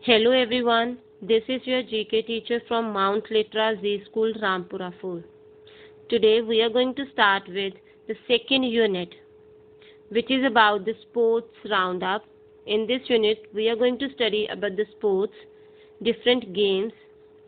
Hello everyone, this is your GK teacher from Mount Litra Z School, Rampura 4. Today we are going to start with the second unit, which is about the sports roundup. In this unit, we are going to study about the sports, different games,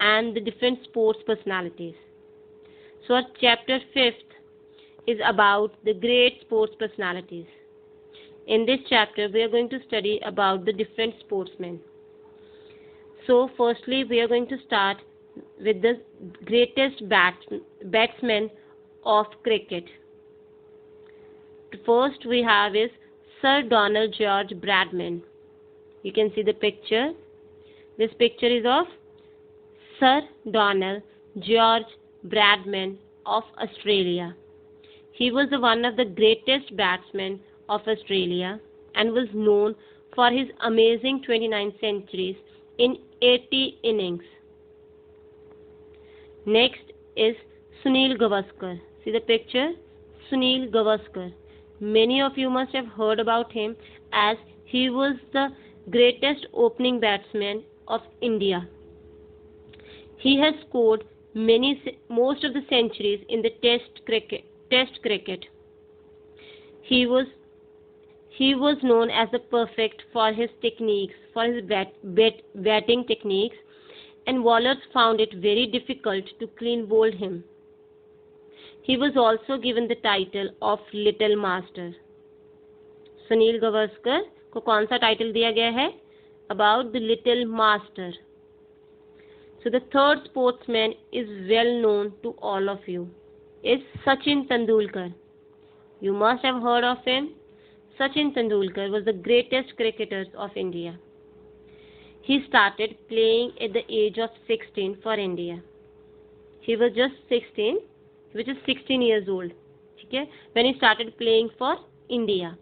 and the different sports personalities. So our chapter 5th is about the great sports personalities. In this chapter, we are going to study about the different sportsmen. So firstly, we are going to start with the greatest batsman of cricket. First we have is Sir Donald George Bradman. You can see the picture. This picture is of Sir Donald George Bradman of Australia. He was one of the greatest batsmen of Australia and was known for his amazing 29 centuries in 80 innings. Next is Sunil Gavaskar. See the picture? Sunil Gavaskar. Many of you must have heard about him as he was the greatest opening batsman of India. He has scored most of the centuries in the Test cricket. He was known as the perfect for his techniques, for his batting techniques, and bowlers found it very difficult to clean bowl him. He was also given the title of Little Master. Sunil Gavaskar को कौन सा title दिया गया है? About the Little Master. So the third sportsman is well known to all of you. Is Sachin Tendulkar. You must have heard of him. Sachin Tendulkar was the greatest cricketer of India. He started playing at the age of 16 for India. He was just 16, which is 16 years old, okay, when he started playing for India.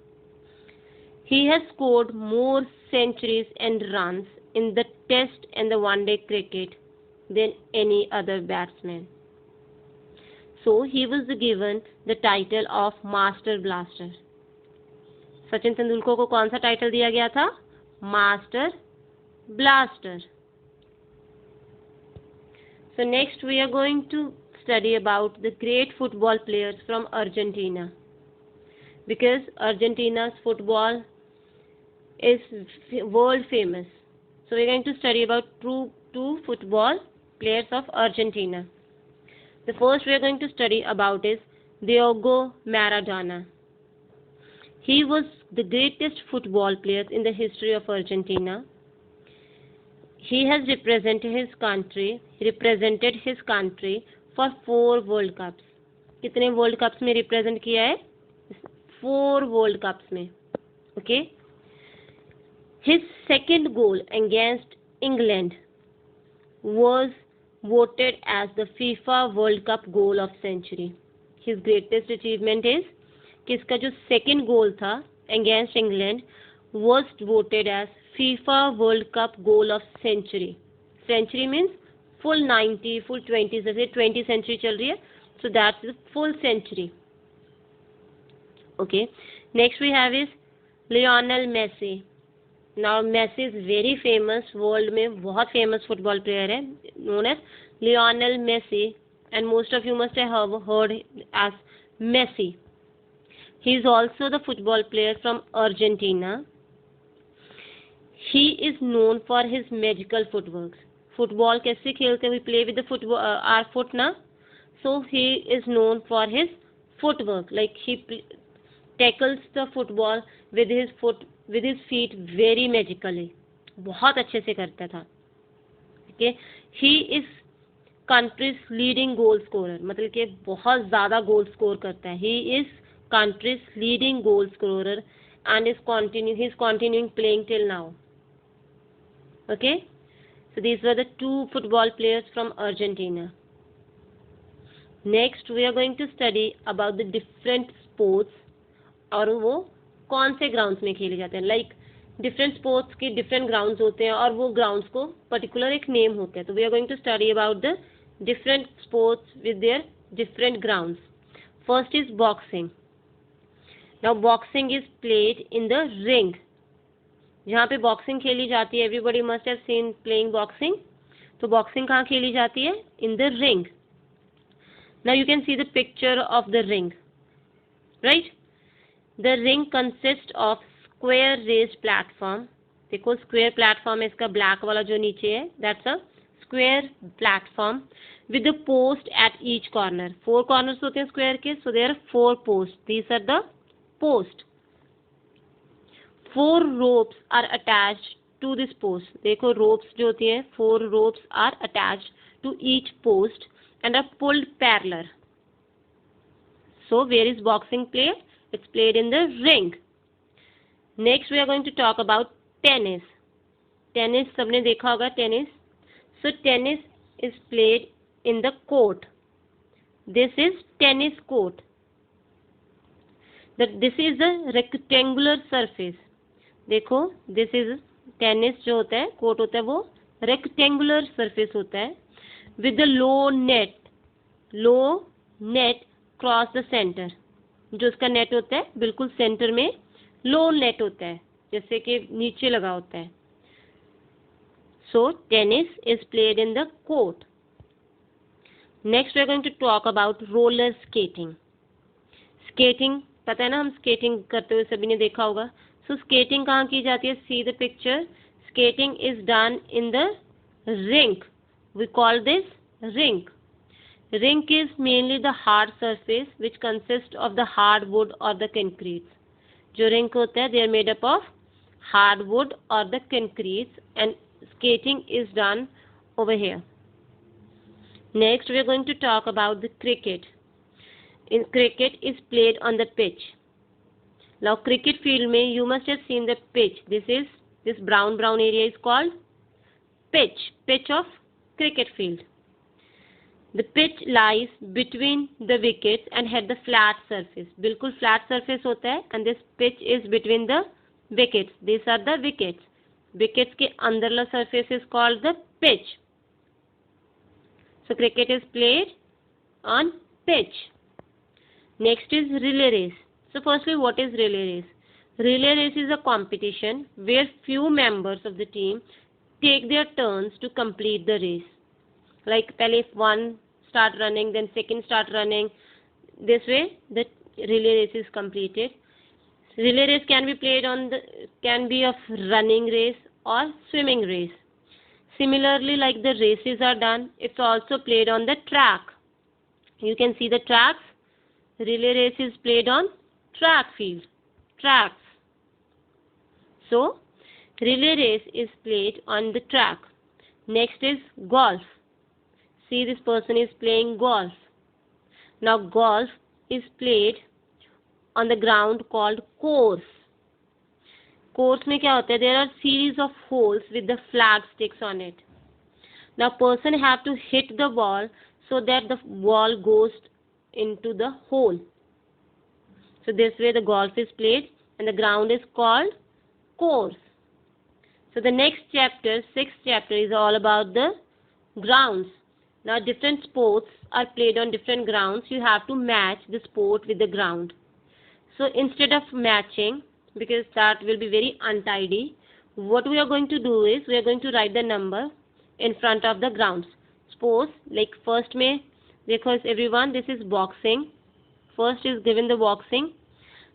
He has scored more centuries and runs in the Test and the one-day cricket than any other batsman. So he was given the title of Master Blaster. Sachin Tendulkar को कौन सा title दिया गया था? Master blaster. So next we are going to study about the great football players from Argentina, because Argentina's football is world famous. So we are going to study about two football players of Argentina. The first we are going to study about is Diego Maradona. He was the greatest football player in the history of Argentina. He has represented his country for 4 World Cups. कितने World Cups में represent किया है? 4 World Cups में. Okay. His second goal against England was voted as the FIFA World Cup goal of century. His greatest achievement is कि इसका जो second goal था against England was voted as FIFA world cup goal of century. Century means full 90, full 20, जैसे 20 century चल रही है, so that's full century. Okay. Next we have is Lionel Messi. Now Messi is very famous, world में बहुत famous football player है, known as Lionel Messi, and most of you must have heard as Messi. He is also the football player from Argentina. He is known for his magical footwork. Football कैसे खेलते? We play with the football, our foot ना. So he is known for his footwork. Like he tackles the football with his feet very magically. बहुत अच्छे से करता था. Okay. He is country's leading goal scorer. मतलब कि बहुत ज़्यादा goal score करता है. He is country's leading goal scorer and he's continuing playing till now. Okay, so these were the 2 football players from Argentina. Next we are going to study about the different sports और वो कौन से grounds में खेले जाते हैं. Like different sports के different grounds होते हैं और वो ग्राउंड्स को पर्टिकुलर एक नेम होता है. तो we are going to study about the different sports with their different grounds. First is boxing. Now boxing is played in the ring. जहाँ पे बॉक्सिंग खेली जाती है, everybody must have seen playing boxing, तो boxing कहाँ खेली जाती है? In the ring. Now you can see the picture of the ring, right. The ring consist of square raised platform. देखो स्क्वायर प्लेटफॉर्म है इसका, ब्लैक वाला जो नीचे है, that's a square platform with the post at each corner. 4 corners होते हैं square के, so there are 4 posts. These are the post. 4 ropes are attached to this post. देखो ropes जो होती हैं, 4 ropes are attached to each post and are pulled parallel. So where is boxing played? It's played in the ring. Next we are going to talk about tennis. Tennis सबने देखा होगा tennis. So tennis is played in the court. This is tennis court. This is a rectangular surface. देखो this is tennis जो होता है, court होता है वो rectangular surface होता है with the low net cross the center. जो उसका net होता है बिल्कुल center में low net होता है, जैसे कि नीचे लगा होता है. So tennis is played in the court. Next we are going to talk about roller skating. Skating पता है ना, हम skating करते हुए सभी ने देखा होगा. So skating कहाँ की जाती है? See the picture. Skating is done in the rink. We call this rink. Rink is mainly the hard surface which consists of the hardwood or the concrete. जो rink होता है, they are made up of hardwood or the concrete, and skating is done over here. Next we are going to talk about the cricket. In cricket is played on the pitch. Now cricket field में you must have seen the pitch. This brown area is called pitch of cricket field. The pitch lies between the wickets and had the flat surface. बिल्कुल flat surface होता है, and this pitch is between the wickets. These are the wickets. Wickets के अंदरला surface is called the pitch. So cricket is played on pitch. Next is relay race. So firstly, what is relay race? Relay race is a competition where few members of the team take their turns to complete the race. Like पहले if one start running, then second start running. This way the relay race is completed. Relay race can be of running race or swimming race. Similarly, like the races are done, it's also played on the track. You can see the tracks. Relay race is played on tracks. So relay race is played on the track. Next is golf. See, this person is playing golf. Now golf is played on the ground called course. Course में क्या होता है? There are series of holes with the flag sticks on it. Now person have to hit the ball so that the ball goes into the hole. So this way the golf is played and the ground is called course. So the next chapter, 6th chapter, is all about the grounds. Now different sports are played on different grounds. You have to match the sport with the ground. So instead of matching, because that will be very untidy, what we are going to do is we are going to write the number in front of the grounds. Suppose like first में देखो everyone, this is boxing. First is given the boxing.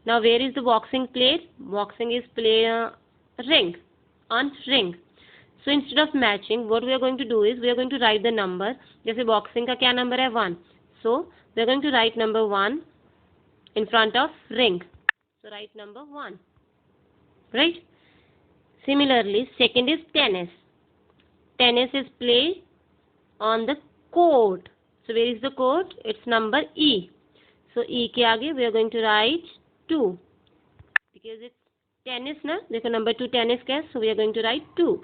Now where is the boxing played? Boxing is played on ring. So instead of matching, what we are going to do is we are going to write the number. जैसे boxing का क्या number है? 1. So we are going to write number 1 in front of ring. So write number 1. Right? Similarly, second is tennis. Tennis is played on the court. So where is the court? It's number E. So E के आगे we are going to write 2. Because it's tennis ना, देखो number 2 tennis का है, so we are going to write 2.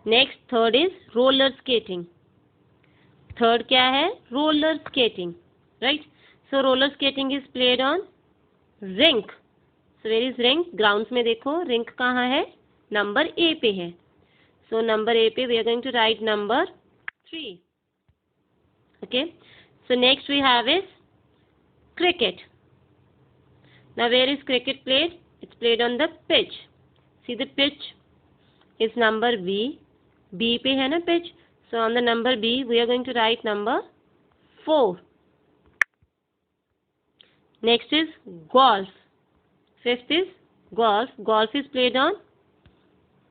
Next, third is roller skating. Third क्या है? Roller skating. Right? So roller skating is played on rink. So where is rink? Grounds में देखो rink कहाँ है? Number A पे है. So number A पे we are going to write number 3. Okay. So next we have is cricket. Now where is cricket played? It's played on the pitch. See the pitch is number B, B पे है ना pitch, so on the number B we are going to write number 4. Next is golf. Fifth is golf. Golf is played on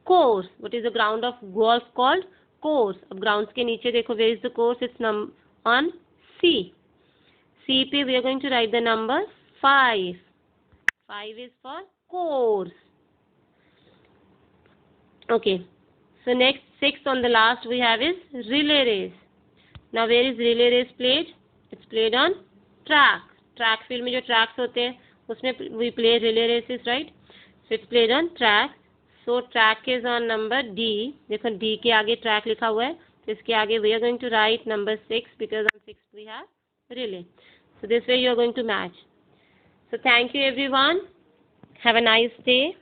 course. What is the ground of golf called? Course. अब grounds के नीचे देखो, where is the course? It's on C. C पे we are going to write the number 5. 5 is for course. Okay. So next, sixth on the last we have is relay race. Now where is relay race played? It's played on track. Track field में जो tracks होते हैं उसमें we play relay races, right? So it's played on track. So track is on number D. देखो D के आगे track लिखा हुआ है, तो इसके आगे we are going to write number 6 because on 6 we have relay. So this way you are going to match. So thank you everyone. Have a nice day.